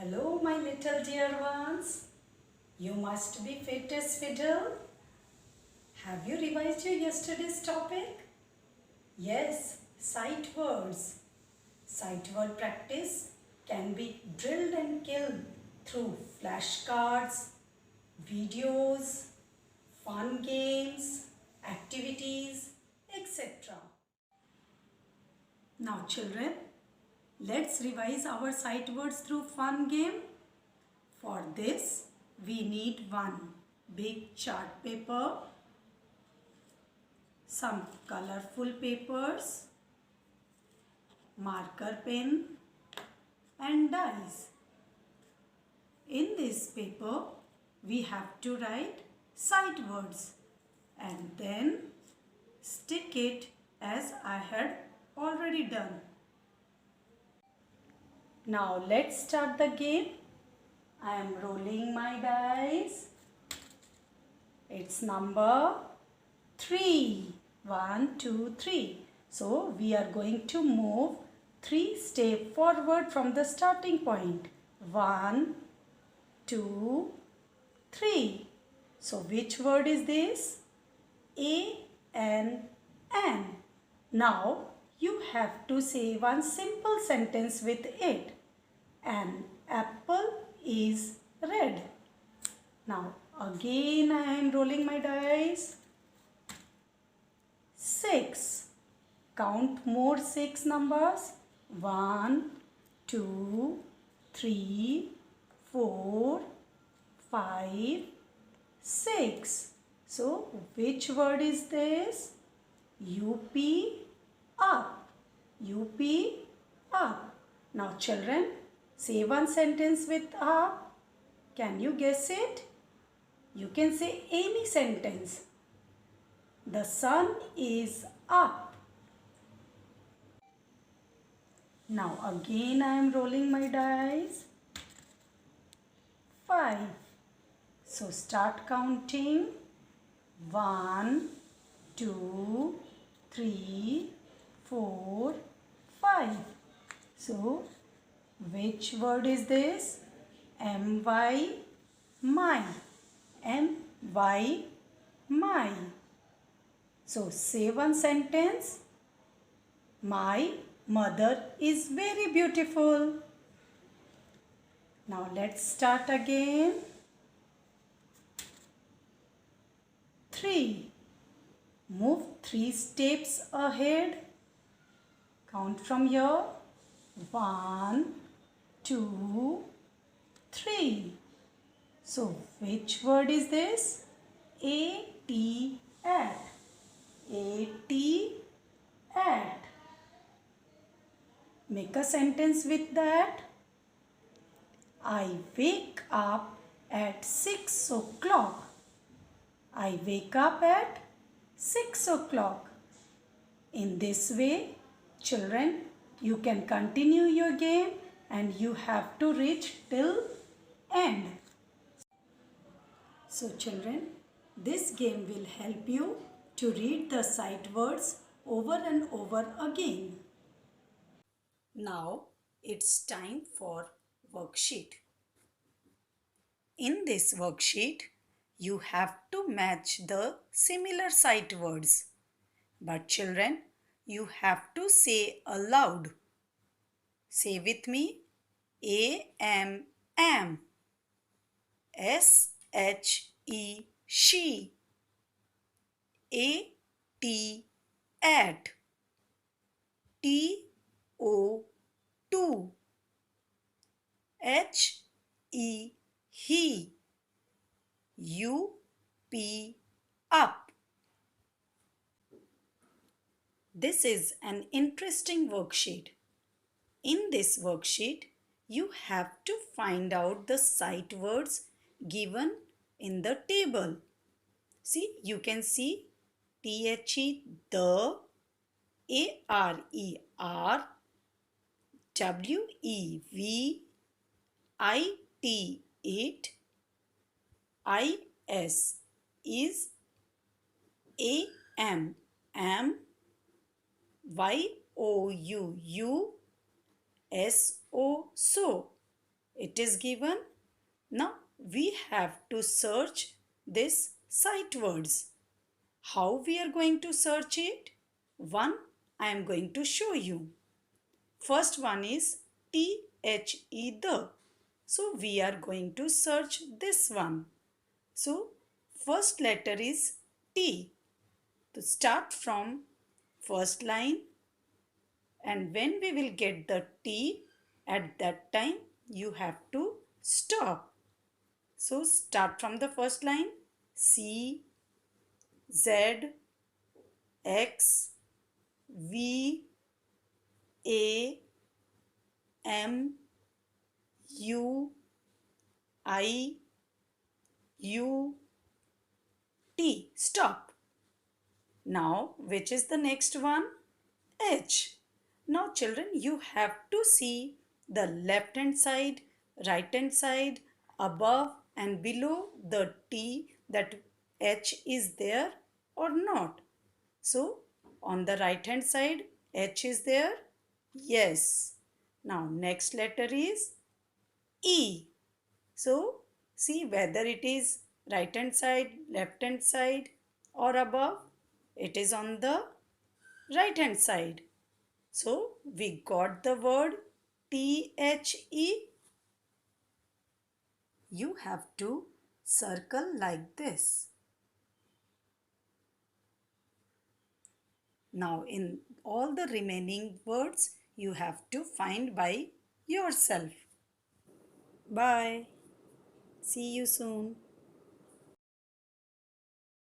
Hello, my little dear ones. You must be fit as fiddle. Have you revised your yesterday's topic? Yes, sight words. Sight word practice can be drilled and killed through flashcards, videos, fun games, activities, etc. Now children, let's revise our sight words through fun game. For this, we need one big chart paper, some colorful papers, marker pen and dies. In this paper, we have to write sight words and then stick it as I had already done. Now let's start the game. I am rolling my dice. It's number 3. 1, 2, 3. So we are going to move 3 steps forward from the starting point. 1, 2, 3. So which word is this? A-N-N. Now you have to say one simple sentence with it. An apple is red. Now again I am rolling my dice. 6. Count more 6 numbers. 1, 2, 3, 4, 5, 6. So which word is this? U-P, up. U-P, up. Now children, say one sentence with up. Can you guess it? You can say any sentence. The sun is up. Now again I am rolling my dice. 5. So start counting. 1, 2, 3, 4, 5. So which word is this? M-Y, my. M-Y, my. So say one sentence. My mother is very beautiful. Now let's start again. 3. Move 3 steps ahead. Count from here. 1, 2, 3. So which word is this? A-T, at. A-T, at. Make a sentence with that. I wake up at 6 o'clock. I wake up at 6 o'clock. In this way, children, you can continue your game and you have to reach till end. So children, this game will help you to read the sight words over and over again. Now it's time for worksheet. In this worksheet, you have to match the similar sight words. But children, you have to say aloud. Say with me. A-M-M. S-H-E, she. A-T, at. T-O, to. H-E, he. U-P, up. This is an interesting worksheet. In this worksheet, you have to find out the sight words given in the table. See, you can see T-H-E, the, A-R-E-R, W-E-V, I-T, it, I-S, is, A-M-M, Y-O-U-U, S-O, so. It is given. Now we have to search this sight words. How we are going to search it? One, I am going to show you. First one is THE, the. So we are going to search this one. So first letter is T. To start from first line, and when we will get the T, at that time you have to stop. So start from the first line. C, Z, X, V, A, M, U, I, U, T. Stop. Now, which is the next one? H. Now, children, you have to see the left hand side, right hand side, above and below the T, that H is there or not. So, on the right hand side, H is there? Yes. Now, next letter is E. So, see whether it is right hand side, left hand side or above. It is on the right hand side. So, we got the word THE. You have to circle like this. Now, in all the remaining words, you have to find by yourself. Bye. See you soon.